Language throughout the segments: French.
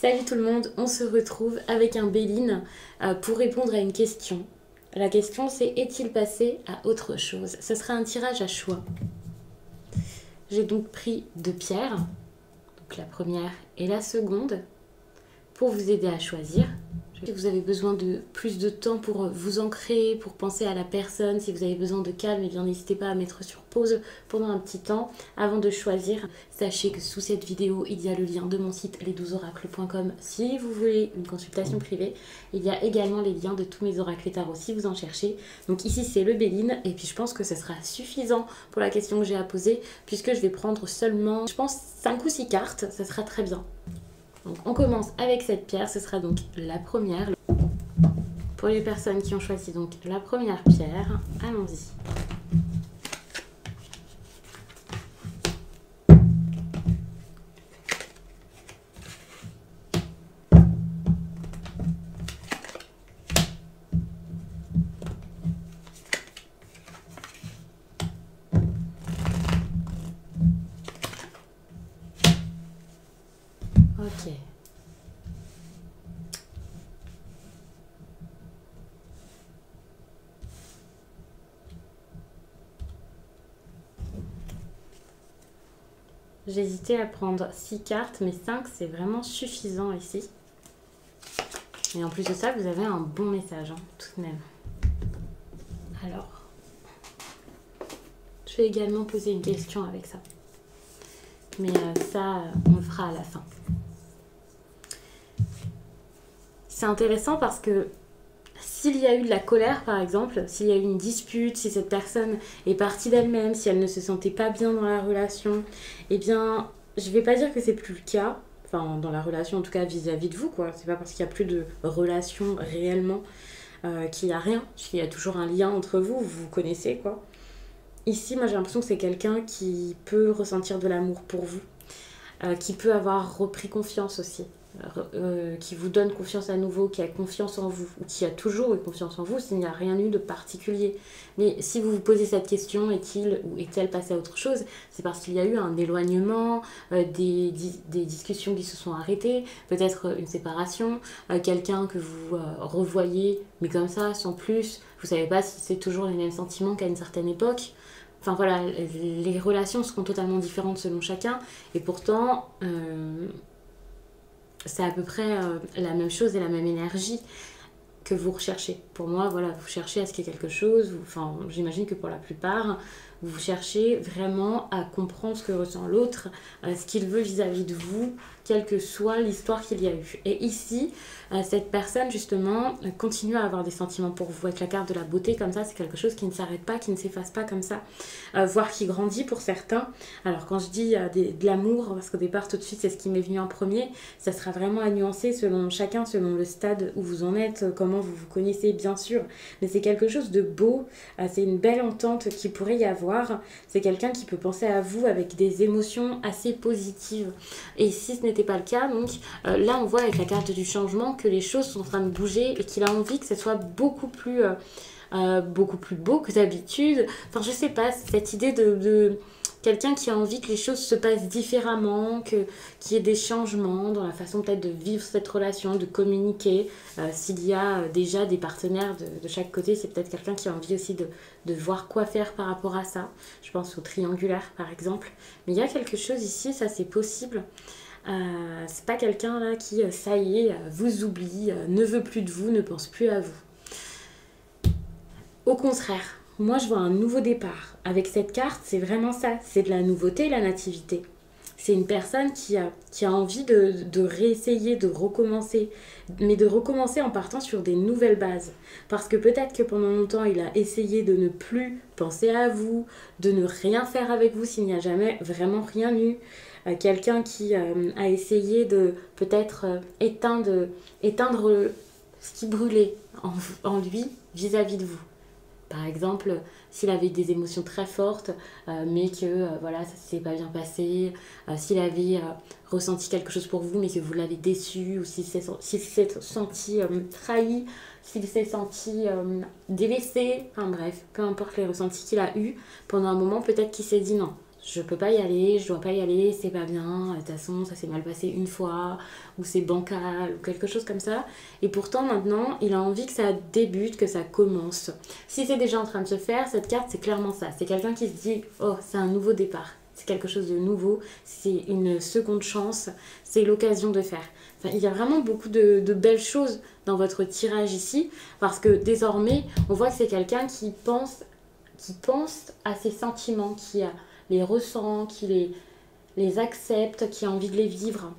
Salut tout le monde, on se retrouve avec un Béline pour répondre à une question. La question c'est: est-il passé à autre chose? Ce sera un tirage à choix. J'ai donc pris deux pierres, donc la première et la seconde, pour vous aider à choisir. Si vous avez besoin de plus de temps pour vous ancrer, pour penser à la personne, si vous avez besoin de calme, eh bien n'hésitez pas à mettre sur pause pendant un petit temps avant de choisir. Sachez que sous cette vidéo, il y a le lien de mon site les12oracles.com si vous voulez une consultation privée. Il y a également les liens de tous mes oracles tarot si vous en cherchez. Donc ici c'est le Béline et puis je pense que ce sera suffisant pour la question que j'ai à poser puisque je vais prendre seulement, je pense, 5 ou 6 cartes, ça sera très bien. Donc on commence avec cette pierre, ce sera donc la première. Pour les personnes qui ont choisi donc la première pierre, allons-y. Ok. J'hésitais à prendre 6 cartes, mais 5 c'est vraiment suffisant ici. Et en plus de ça, vous avez un bon message, hein, tout de même. Alors, je vais également poser une question avec ça. Mais ça, on le fera à la fin. C'est intéressant parce que s'il y a eu de la colère, par exemple, s'il y a eu une dispute, si cette personne est partie d'elle-même, si elle ne se sentait pas bien dans la relation, eh bien, je ne vais pas dire que c'est plus le cas, enfin, dans la relation, en tout cas, vis-à-vis de vous, quoi. C'est pas parce qu'il n'y a plus de relation réellement qu'il n'y a rien, qu'il y a toujours un lien entre vous, vous vous connaissez, quoi. Ici, moi, j'ai l'impression que c'est quelqu'un qui peut ressentir de l'amour pour vous, qui peut avoir repris confiance aussi. Qui vous donne confiance à nouveau, qui a confiance en vous, ou qui a toujours eu confiance en vous, s'il n'y a rien eu de particulier. Mais si vous vous posez cette question, est-il ou est-elle passée à autre chose, c'est parce qu'il y a eu un éloignement, des discussions qui se sont arrêtées, peut-être une séparation, quelqu'un que vous revoyez, mais comme ça, sans plus, vous savez pas si c'est toujours les mêmes sentiments qu'à une certaine époque. Enfin voilà, les relations seront totalement différentes selon chacun, et pourtant c'est à peu près la même chose et la même énergie que vous recherchez. Pour moi, voilà, vous cherchez à ce qu'il y ait quelque chose, enfin, j'imagine que pour la plupart, vous cherchez vraiment à comprendre ce que ressent l'autre, ce qu'il veut vis-à-vis de vous, quelle que soit l'histoire qu'il y a eu. Et ici, cette personne, justement, continue à avoir des sentiments pour vous. Avec la carte de la beauté, comme ça, c'est quelque chose qui ne s'arrête pas, qui ne s'efface pas comme ça, voire qui grandit pour certains. Alors, quand je dis de l'amour, parce qu'au départ, tout de suite, c'est ce qui m'est venu en premier, ça sera vraiment à nuancer selon chacun, selon le stade où vous en êtes, comment vous vous connaissez, bien sûr. Mais c'est quelque chose de beau, c'est une belle entente qui pourrait y avoir. C'est quelqu'un qui peut penser à vous avec des émotions assez positives. Et si ce n'était pas le cas, donc là on voit avec la carte du changement que les choses sont en train de bouger et qu'il a envie que ce soit beaucoup plus beau que d'habitude. Enfin je sais pas, cette idée de quelqu'un qui a envie que les choses se passent différemment, qu'il y ait des changements dans la façon peut-être de vivre cette relation, de communiquer. S'il y a déjà des partenaires de chaque côté, c'est peut-être quelqu'un qui a envie aussi de voir quoi faire par rapport à ça. Je pense au triangulaire par exemple. Mais il y a quelque chose ici, ça c'est possible. C'est pas quelqu'un là qui, ça y est, vous oublie, ne veut plus de vous, ne pense plus à vous. Au contraire. Moi, je vois un nouveau départ. Avec cette carte, c'est vraiment ça. C'est de la nouveauté, la nativité. C'est une personne qui a envie de réessayer, de recommencer. Mais de recommencer en partant sur des nouvelles bases. Parce que peut-être que pendant longtemps, il a essayé de ne plus penser à vous, de ne rien faire avec vous s'il n'y a jamais vraiment rien eu. Quelqu'un qui a essayé de peut-être éteindre ce qui brûlait en lui vis-à-vis de vous. Par exemple, s'il avait des émotions très fortes, mais que voilà, ça ne s'est pas bien passé, s'il avait ressenti quelque chose pour vous, mais que vous l'avez déçu, ou s'il s'est senti trahi, s'il s'est senti délaissé, enfin bref, peu importe les ressentis qu'il a eus, pendant un moment, peut-être qu'il s'est dit non, je peux pas y aller, je dois pas y aller, c'est pas bien, de toute façon ça s'est mal passé une fois, ou c'est bancal, ou quelque chose comme ça. Et pourtant maintenant, il a envie que ça débute, que ça commence. Si c'est déjà en train de se faire, cette carte c'est clairement ça. C'est quelqu'un qui se dit, oh c'est un nouveau départ, c'est quelque chose de nouveau, c'est une seconde chance, c'est l'occasion de faire. Enfin, il y a vraiment beaucoup de belles choses dans votre tirage ici, parce que désormais, on voit que c'est quelqu'un qui pense à ses sentiments, qui les ressent, qui les accepte, qui a envie de les vivre.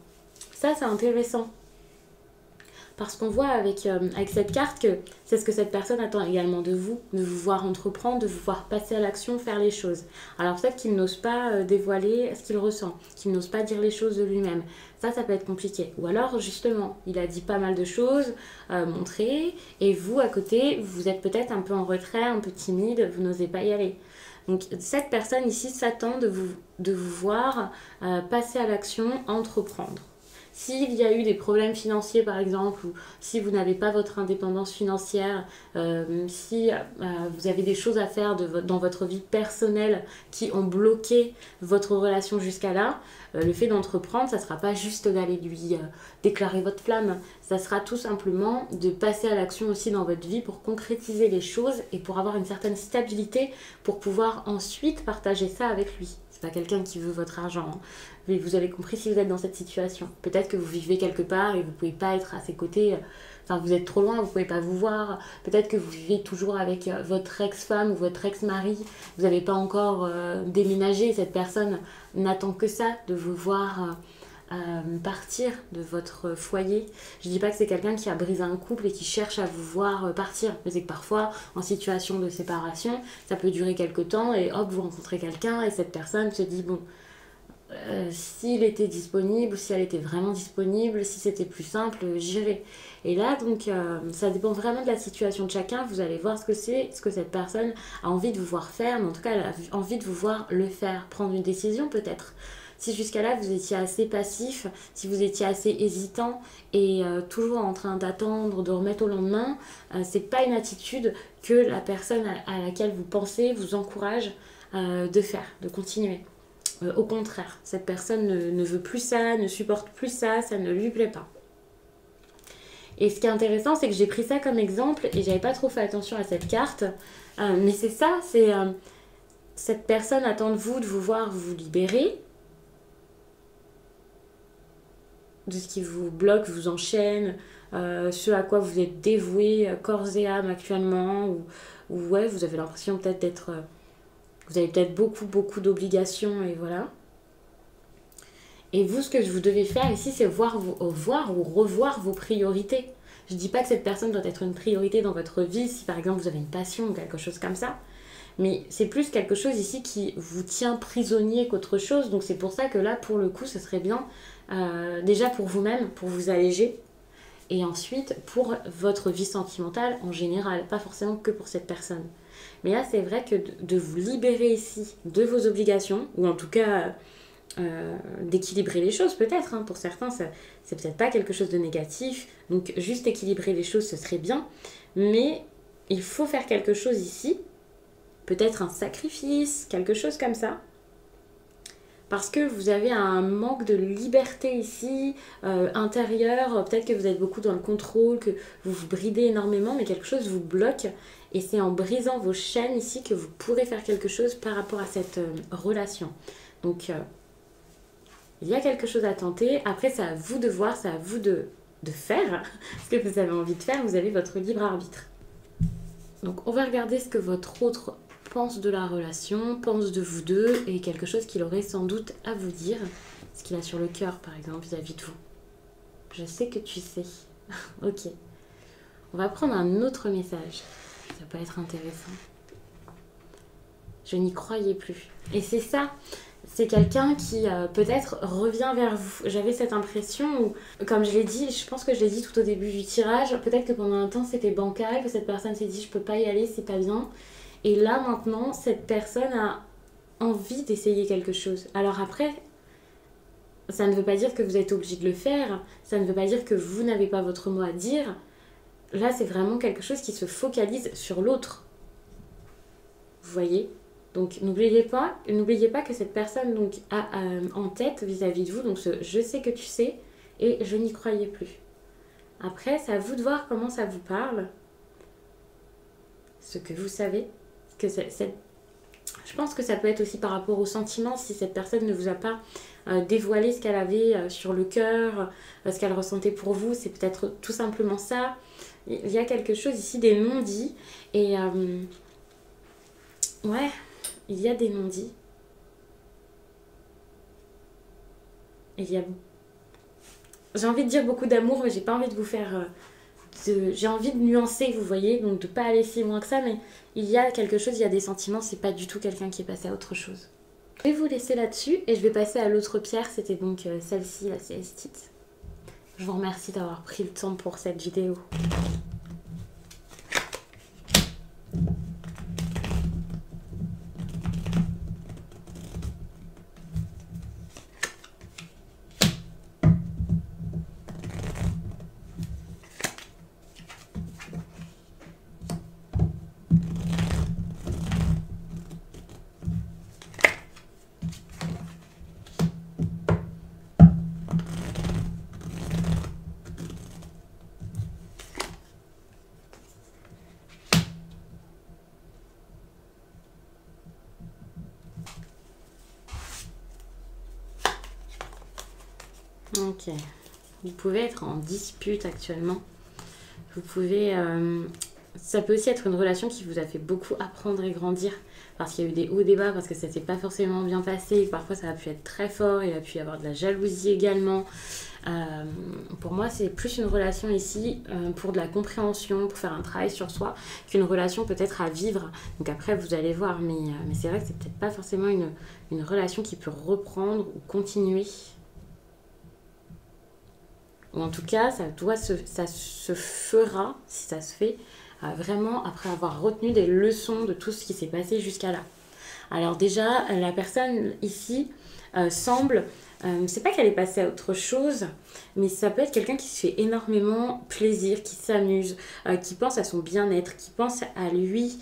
Ça, c'est intéressant. Parce qu'on voit avec cette carte que c'est ce que cette personne attend également de vous voir entreprendre, de vous voir passer à l'action, faire les choses. Alors peut-être qu'il n'ose pas dévoiler ce qu'il ressent, qu'il n'ose pas dire les choses de lui-même. Ça peut être compliqué. Ou alors justement, il a dit pas mal de choses, montrées, et vous à côté, vous êtes peut-être un peu en retrait, un peu timide, vous n'osez pas y aller. Donc cette personne ici s'attend de vous voir passer à l'action, entreprendre. S'il y a eu des problèmes financiers par exemple, ou si vous n'avez pas votre indépendance financière, si vous avez des choses à faire dans votre vie personnelle qui ont bloqué votre relation jusqu'à là, le fait d'entreprendre, ça ne sera pas juste d'aller lui déclarer votre flamme, ça sera tout simplement de passer à l'action aussi dans votre vie pour concrétiser les choses et pour avoir une certaine stabilité pour pouvoir ensuite partager ça avec lui. C'est pas quelqu'un qui veut votre argent, hein. Mais vous avez compris si vous êtes dans cette situation. Peut-être que vous vivez quelque part et vous ne pouvez pas être à ses côtés. Enfin, vous êtes trop loin, vous ne pouvez pas vous voir. Peut-être que vous vivez toujours avec votre ex-femme ou votre ex-mari. Vous n'avez pas encore déménagé. Cette personne n'attend que ça, de vous voir partir de votre foyer. Je ne dis pas que c'est quelqu'un qui a brisé un couple et qui cherche à vous voir partir. Mais c'est que parfois, en situation de séparation, ça peut durer quelque temps et hop, vous rencontrez quelqu'un et cette personne se dit, bon, s'il était disponible, si elle était vraiment disponible, si c'était plus simple, j'irai. Et là, donc, ça dépend vraiment de la situation de chacun. Vous allez voir ce que c'est, ce que cette personne a envie de vous voir faire, mais en tout cas, elle a envie de vous voir le faire, prendre une décision peut-être. Si jusqu'à là, vous étiez assez passif, si vous étiez assez hésitant et toujours en train d'attendre, de remettre au lendemain, c'est pas une attitude que la personne à laquelle vous pensez vous encourage de faire, de continuer. Au contraire, cette personne ne veut plus ça, ne supporte plus ça, ça ne lui plaît pas. Et ce qui est intéressant, c'est que j'ai pris ça comme exemple et j'avais pas trop fait attention à cette carte. Mais c'est ça, cette personne attend de vous voir vous libérer de ce qui vous bloque, vous enchaîne, ce à quoi vous êtes dévoué corps et âme actuellement, ou ouais, vous avez l'impression peut-être d'être... vous avez peut-être beaucoup d'obligations et voilà. Et vous, ce que vous devez faire ici, c'est voir ou revoir vos priorités. Je ne dis pas que cette personne doit être une priorité dans votre vie, si par exemple vous avez une passion ou quelque chose comme ça. Mais c'est plus quelque chose ici qui vous tient prisonnier qu'autre chose. Donc c'est pour ça que là, pour le coup, ce serait bien, déjà pour vous-même, pour vous alléger. Et ensuite, pour votre vie sentimentale en général, pas forcément que pour cette personne. Mais là, c'est vrai que de vous libérer ici de vos obligations, ou en tout cas d'équilibrer les choses peut-être, hein. Pour certains, c'est peut-être pas quelque chose de négatif, donc juste équilibrer les choses, ce serait bien. Mais il faut faire quelque chose ici, peut-être un sacrifice, quelque chose comme ça. Parce que vous avez un manque de liberté ici, intérieure, peut-être que vous êtes beaucoup dans le contrôle, que vous vous bridez énormément, mais quelque chose vous bloque. Et c'est en brisant vos chaînes ici que vous pourrez faire quelque chose par rapport à cette relation. Donc, il y a quelque chose à tenter. Après, c'est à vous de voir, c'est à vous de faire ce que vous avez envie de faire. Vous avez votre libre arbitre. Donc, on va regarder ce que votre autre pense de la relation, pense de vous deux, et quelque chose qu'il aurait sans doute à vous dire. Ce qu'il a sur le cœur, par exemple, vis-à-vis de vous. Je sais que tu sais. Ok. On va prendre un autre message. Ça peut être intéressant. Je n'y croyais plus. Et c'est ça. C'est quelqu'un qui peut-être revient vers vous. J'avais cette impression où, comme je l'ai dit, je pense que je l'ai dit tout au début du tirage, peut-être que pendant un temps c'était bancal, que cette personne s'est dit je peux pas y aller, c'est pas bien. Et là maintenant, cette personne a envie d'essayer quelque chose. Alors après, ça ne veut pas dire que vous êtes obligé de le faire, ça ne veut pas dire que vous n'avez pas votre mot à dire. Là, c'est vraiment quelque chose qui se focalise sur l'autre. Vous voyez ? Donc n'oubliez pas que cette personne donc, a en tête vis-à-vis de vous, donc ce je sais que tu sais et je n'y croyais plus. Après, c'est à vous de voir comment ça vous parle, ce que vous savez. Que je pense que ça peut être aussi par rapport aux sentiments, si cette personne ne vous a pas dévoilé ce qu'elle avait sur le cœur, ce qu'elle ressentait pour vous, c'est peut-être tout simplement ça. Il y a quelque chose ici, des non-dits, et ouais, il y a des non-dits. Il y a, j'ai envie de dire beaucoup d'amour, mais j'ai pas envie de vous faire... j'ai envie de nuancer, vous voyez, donc de pas aller si loin que ça, mais il y a quelque chose, il y a des sentiments, c'est pas du tout quelqu'un qui est passé à autre chose. Je vais vous laisser là-dessus et je vais passer à l'autre pierre, c'était donc celle-ci, la célestite. Je vous remercie d'avoir pris le temps pour cette vidéo. Ok, vous pouvez être en dispute actuellement. Vous pouvez... ça peut aussi être une relation qui vous a fait beaucoup apprendre et grandir. Parce qu'il y a eu des hauts et des bas, parce que ça s'est pas forcément bien passé. Parfois ça a pu être très fort, il a pu y avoir de la jalousie également. Pour moi, c'est plus une relation ici pour de la compréhension, pour faire un travail sur soi, qu'une relation peut-être à vivre. Donc après, vous allez voir, mais c'est vrai que c'est peut-être pas forcément une relation qui peut reprendre ou continuer. Ou en tout cas, ça se fera, si ça se fait, vraiment après avoir retenu des leçons de tout ce qui s'est passé jusqu'à là. Alors déjà, la personne ici semble, c'est pas qu'elle est passée à autre chose, mais ça peut être quelqu'un qui se fait énormément plaisir, qui s'amuse, qui pense à son bien-être, qui pense à lui,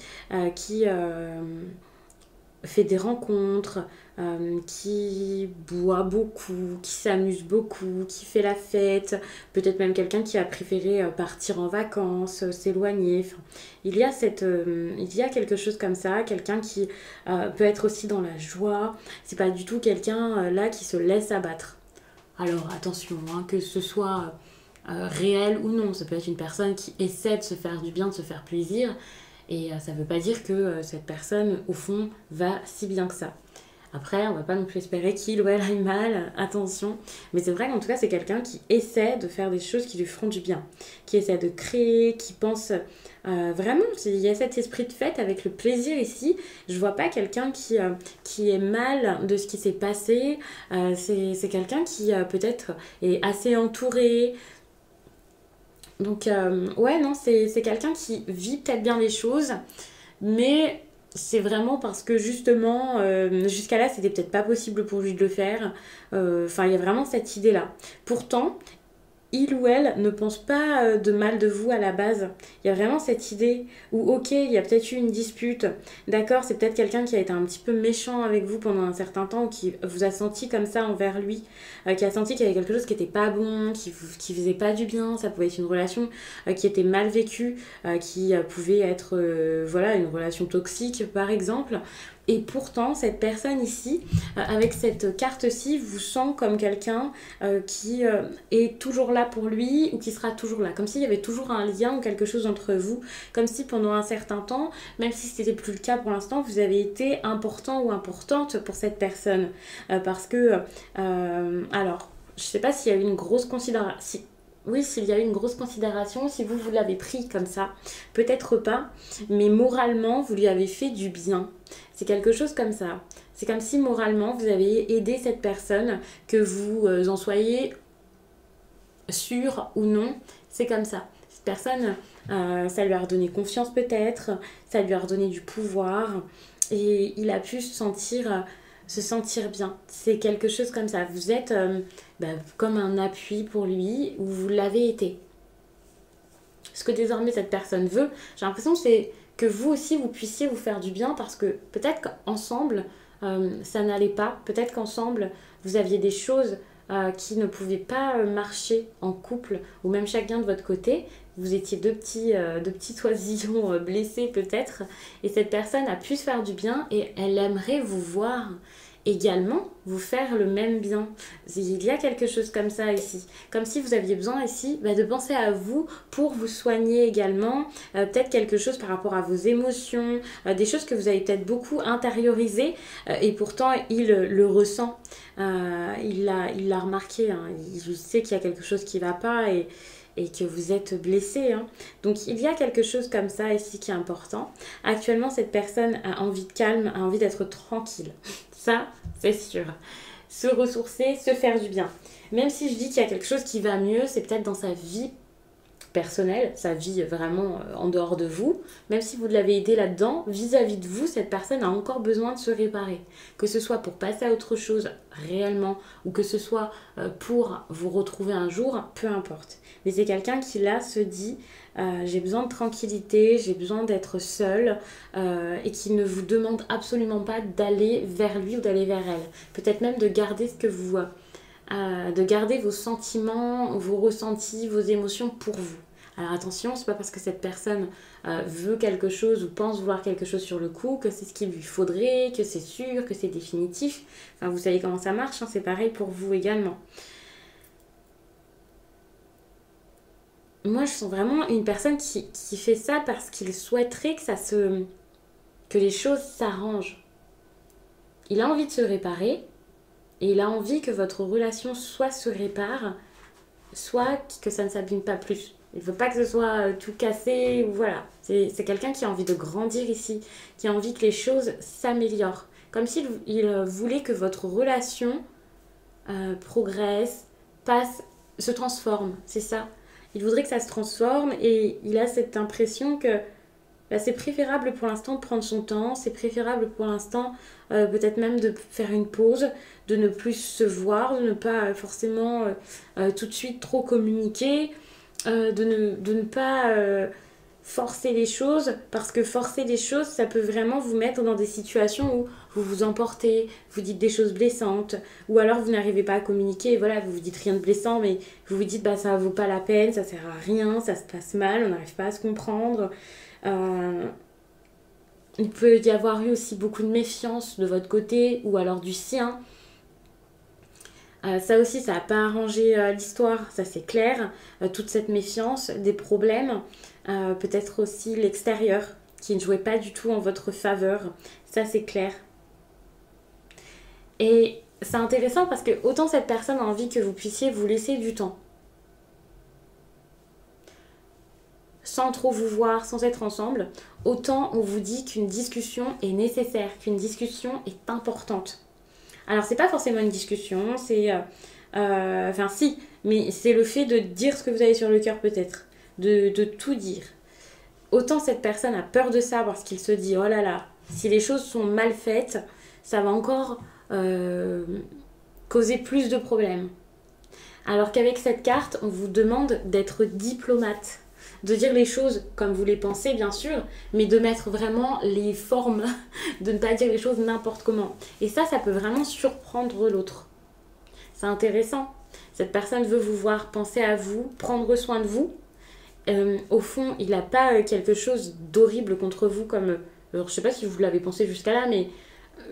qui fait des rencontres, qui boit beaucoup, qui s'amuse beaucoup, qui fait la fête, peut-être même quelqu'un qui a préféré partir en vacances, s'éloigner. Enfin, il y a quelque chose comme ça, quelqu'un qui peut être aussi dans la joie. C'est pas du tout quelqu'un là qui se laisse abattre. Alors attention, hein, que ce soit réel ou non, ça peut être une personne qui essaie de se faire du bien, de se faire plaisir. Et ça ne veut pas dire que cette personne, au fond, va si bien que ça. Après, on ne va pas non plus espérer qu'il ou elle aille mal, attention. Mais c'est vrai qu'en tout cas, c'est quelqu'un qui essaie de faire des choses qui lui feront du bien. Qui essaie de créer, qui pense vraiment, il y a cet esprit de fête avec le plaisir ici. Je ne vois pas quelqu'un qui est mal de ce qui s'est passé. C'est quelqu'un qui peut-être est assez entouré. Donc, ouais, non, c'est quelqu'un qui vit peut-être bien les choses, mais c'est vraiment parce que justement, jusqu'à là, c'était peut-être pas possible pour lui de le faire. Enfin, il y a vraiment cette idée-là. Pourtant, il ou elle ne pense pas de mal de vous à la base. Il y a vraiment cette idée où, ok, il y a peut-être eu une dispute, d'accord, c'est peut-être quelqu'un qui a été un petit peu méchant avec vous pendant un certain temps, ou qui vous a senti comme ça envers lui, qui a senti qu'il y avait quelque chose qui n'était pas bon, qui faisait pas du bien, ça pouvait être une relation qui était mal vécue, qui pouvait être voilà, une relation toxique par exemple. Et pourtant, cette personne ici, avec cette carte-ci, vous sent comme quelqu'un qui est toujours là pour lui ou qui sera toujours là. Comme s'il y avait toujours un lien ou quelque chose entre vous. Comme si pendant un certain temps, même si ce n'était plus le cas pour l'instant, vous avez été important ou importante pour cette personne. Parce que, alors, je ne sais pas s'il y a eu une grosse considération... Oui, s'il y a eu une grosse considération, si vous l'avez pris comme ça, peut-être pas, mais moralement, vous lui avez fait du bien. C'est quelque chose comme ça. C'est comme si moralement, vous avez aidé cette personne, que vous en soyez sûr ou non, c'est comme ça. Cette personne, ça lui a redonné confiance peut-être, ça lui a redonné du pouvoir, et il a pu se sentir bien. C'est quelque chose comme ça. Vous êtes comme un appui pour lui, ou vous l'avez été. Ce que désormais cette personne veut, j'ai l'impression que vous aussi, vous puissiez vous faire du bien parce que peut-être qu'ensemble, ça n'allait pas. Peut-être qu'ensemble, vous aviez des choses qui ne pouvaient pas marcher en couple ou même chacun de votre côté. Vous étiez deux petits oisillons blessés peut-être. Et cette personne a pu se faire du bien et elle aimerait vous voir également vous faire le même bien. Il y a quelque chose comme ça ici. Comme si vous aviez besoin ici de penser à vous pour vous soigner également. Peut-être quelque chose par rapport à vos émotions, des choses que vous avez peut-être beaucoup intériorisées et pourtant il le ressent. Il l'a remarqué. Hein. Il sait qu'il y a quelque chose qui ne va pas et que vous êtes blessé. Hein. Donc il y a quelque chose comme ça ici qui est important. Actuellement, cette personne a envie de calme, a envie d'être tranquille. Ça, c'est sûr. Se ressourcer, se faire du bien. Même si je dis qu'il y a quelque chose qui va mieux, c'est peut-être dans sa vie personnelle, sa vie vraiment en dehors de vous. Même si vous l'avez aidé là-dedans, vis-à-vis de vous, cette personne a encore besoin de se réparer. Que ce soit pour passer à autre chose réellement ou que ce soit pour vous retrouver un jour, peu importe. Mais c'est quelqu'un qui là se dit j'ai besoin de tranquillité, j'ai besoin d'être seule et qui ne vous demande absolument pas d'aller vers lui ou d'aller vers elle. Peut-être même de garder ce que vous... de garder vos sentiments, vos ressentis, vos émotions pour vous. Alors attention, c'est pas parce que cette personne veut quelque chose ou pense vouloir quelque chose sur le coup que c'est ce qu'il lui faudrait, que c'est sûr, que c'est définitif. Enfin, vous savez comment ça marche, hein, c'est pareil pour vous également. Moi, je sens vraiment une personne qui fait ça parce qu'il souhaiterait que les choses s'arrangent. Il a envie de se réparer et il a envie que votre relation soit se répare, soit que ça ne s'abîme pas plus. Il ne veut pas que ce soit tout cassé, ou voilà. C'est quelqu'un qui a envie de grandir ici, qui a envie que les choses s'améliorent. Comme s'il voulait que votre relation progresse, se transforme, c'est ça. Il voudrait que ça se transforme et il a cette impression que c'est préférable pour l'instant de prendre son temps, c'est préférable pour l'instant peut-être même de faire une pause, de ne plus se voir, de ne pas forcément tout de suite trop communiquer, de ne pas forcer les choses, parce que forcer les choses, ça peut vraiment vous mettre dans des situations où vous vous emportez, vous dites des choses blessantes, ou alors vous n'arrivez pas à communiquer, et voilà, vous vous dites rien de blessant, mais vous vous dites ça vaut pas la peine, ça sert à rien, ça se passe mal, on n'arrive pas à se comprendre. Il peut y avoir eu aussi beaucoup de méfiance de votre côté, ou alors du sien. Ça aussi, ça n'a pas arrangé l'histoire, ça c'est clair. Toute cette méfiance, des problèmes, peut-être aussi l'extérieur qui ne jouait pas du tout en votre faveur, ça c'est clair. Et c'est intéressant parce que autant cette personne a envie que vous puissiez vous laisser du temps, sans trop vous voir, sans être ensemble, autant on vous dit qu'une discussion est nécessaire, qu'une discussion est importante. Alors, c'est pas forcément une discussion, c'est... enfin, si, mais c'est le fait de dire ce que vous avez sur le cœur, peut-être. De tout dire. Autant cette personne a peur de ça parce qu'il se dit, oh là là, si les choses sont mal faites, ça va encore causer plus de problèmes. Alors qu'avec cette carte, on vous demande d'être diplomate. De dire les choses comme vous les pensez, bien sûr, mais de mettre vraiment les formes, de ne pas dire les choses n'importe comment. Et ça peut vraiment surprendre l'autre. C'est intéressant. Cette personne veut vous voir, penser à vous, prendre soin de vous. Au fond, il n'a pas quelque chose d'horrible contre vous, comme... Alors, je ne sais pas si vous l'avez pensé jusqu'à là, mais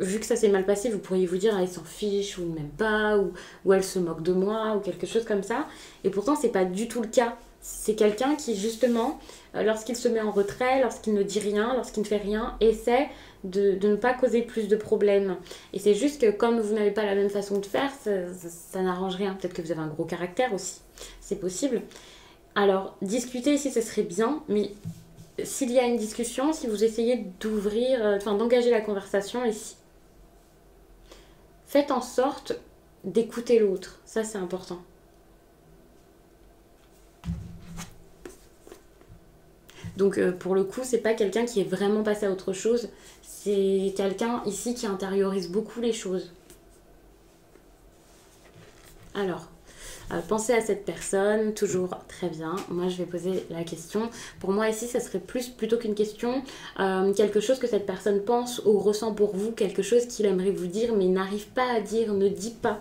vu que ça s'est mal passé, vous pourriez vous dire elle s'en fiche, ou ne m'aime pas, ou elle se moque de moi, ou quelque chose comme ça. Et pourtant, c'est pas du tout le cas. C'est quelqu'un qui, justement, lorsqu'il se met en retrait, lorsqu'il ne dit rien, lorsqu'il ne fait rien, essaie de ne pas causer plus de problèmes. Et c'est juste que comme vous n'avez pas la même façon de faire, ça n'arrange rien. Peut-être que vous avez un gros caractère aussi. C'est possible. Alors, discuter ici, ce serait bien, mais s'il y a une discussion, si vous essayez d'engager la conversation ici, faites en sorte d'écouter l'autre. Ça, c'est important. Donc pour le coup, c'est pas quelqu'un qui est vraiment passé à autre chose, c'est quelqu'un ici qui intériorise beaucoup les choses. Alors, Pensez à cette personne, toujours très bien. Moi, je vais poser la question. Pour moi, ici, ça serait plutôt qu'une question, quelque chose que cette personne pense ou ressent pour vous, quelque chose qu'il aimerait vous dire, mais n'arrive pas à dire, ne dit pas.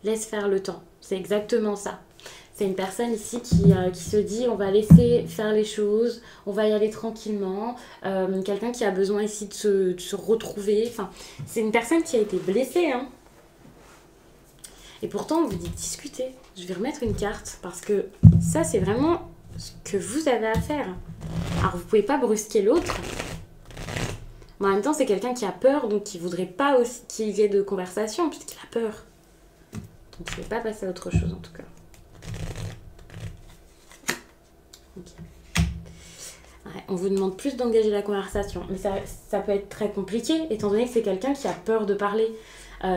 Laisse faire le temps. C'est exactement ça. C'est une personne ici qui se dit on va laisser faire les choses, on va y aller tranquillement. Quelqu'un qui a besoin ici de se retrouver. Enfin, c'est une personne qui a été blessée. Hein. Et pourtant, on vous dit discuter. Je vais remettre une carte parce que ça, c'est vraiment ce que vous avez à faire. Alors, vous pouvez pas brusquer l'autre. Mais en même temps, c'est quelqu'un qui a peur, donc qui voudrait pas aussi qu'il y ait de conversation puisqu'il a peur. Donc, je ne vais pas passer à autre chose en tout cas. Okay. Ouais, on vous demande plus d'engager la conversation, mais ça peut être très compliqué étant donné que c'est quelqu'un qui a peur de parler.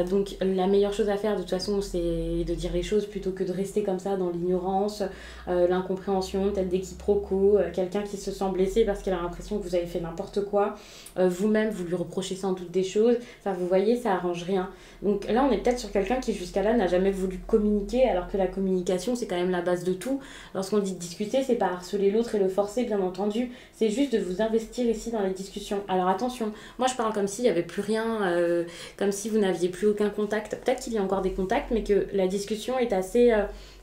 Donc la meilleure chose à faire de toute façon c'est de dire les choses plutôt que de rester comme ça dans l'ignorance, l'incompréhension, peut-être des quiproquos, quelqu'un qui se sent blessé parce qu'il a l'impression que vous avez fait n'importe quoi, vous-même vous lui reprochez sans doute des choses, enfin vous voyez ça arrange rien. Donc là on est peut-être sur quelqu'un qui jusqu'à là n'a jamais voulu communiquer alors que la communication c'est quand même la base de tout. Lorsqu'on dit discuter c'est pas harceler l'autre et le forcer bien entendu, c'est juste de vous investir ici dans les discussions. Alors attention, moi je parle comme s'il n'y avait plus rien, comme si vous n'aviez plus aucun contact. Peut-être qu'il y a encore des contacts, mais que la discussion est assez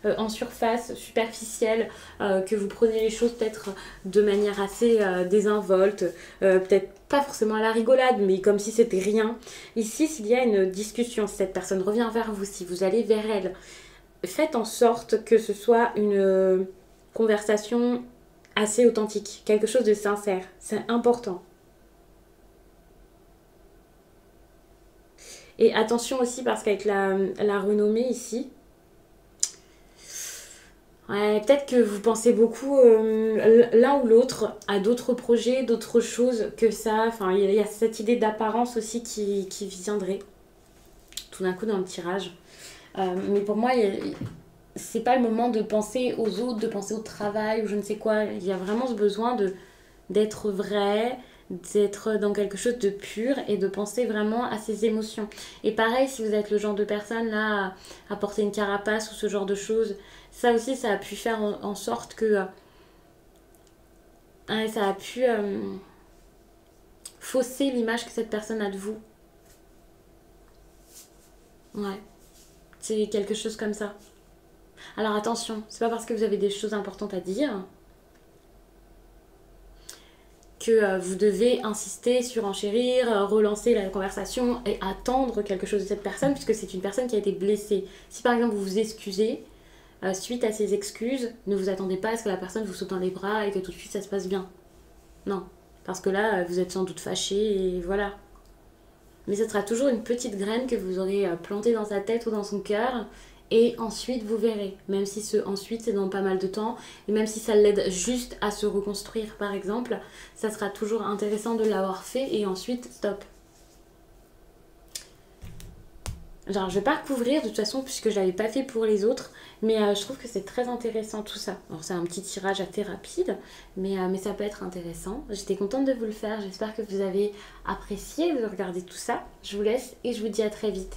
en surface, superficielle, que vous prenez les choses peut-être de manière assez désinvolte, peut-être pas forcément à la rigolade, mais comme si c'était rien. Ici, s'il y a une discussion, si cette personne revient vers vous, si vous allez vers elle, faites en sorte que ce soit une conversation assez authentique, quelque chose de sincère. C'est important. Et attention aussi parce qu'avec la renommée ici, ouais, peut-être que vous pensez beaucoup l'un ou l'autre à d'autres projets, d'autres choses que ça. Enfin, il y a cette idée d'apparence aussi qui viendrait tout d'un coup dans le tirage. Mais pour moi, c'est pas le moment de penser aux autres, de penser au travail ou je ne sais quoi. Il y a vraiment ce besoin d'être vrai, d'être dans quelque chose de pur et de penser vraiment à ses émotions. Et pareil, si vous êtes le genre de personne là à porter une carapace ou ce genre de choses, ça aussi ça a pu faire en sorte que ça a pu fausser l'image que cette personne a de vous. Ouais, c'est quelque chose comme ça. Alors attention, c'est pas parce que vous avez des choses importantes à dire que vous devez insister, surenchérir, relancer la conversation et attendre quelque chose de cette personne puisque c'est une personne qui a été blessée. Si par exemple vous vous excusez, suite à ces excuses, ne vous attendez pas à ce que la personne vous saute dans les bras et que tout de suite ça se passe bien. Non, parce que là vous êtes sans doute fâché et voilà. Mais ce sera toujours une petite graine que vous aurez plantée dans sa tête ou dans son cœur. Et ensuite, vous verrez, même si ce ensuite, c'est dans pas mal de temps, et même si ça l'aide juste à se reconstruire, par exemple, ça sera toujours intéressant de l'avoir fait, et ensuite, stop. Genre, je vais pas recouvrir de toute façon, puisque je l'avais pas fait pour les autres, mais je trouve que c'est très intéressant tout ça. Alors, c'est un petit tirage assez rapide, mais ça peut être intéressant. J'étais contente de vous le faire, j'espère que vous avez apprécié de regarder tout ça. Je vous laisse, et je vous dis à très vite.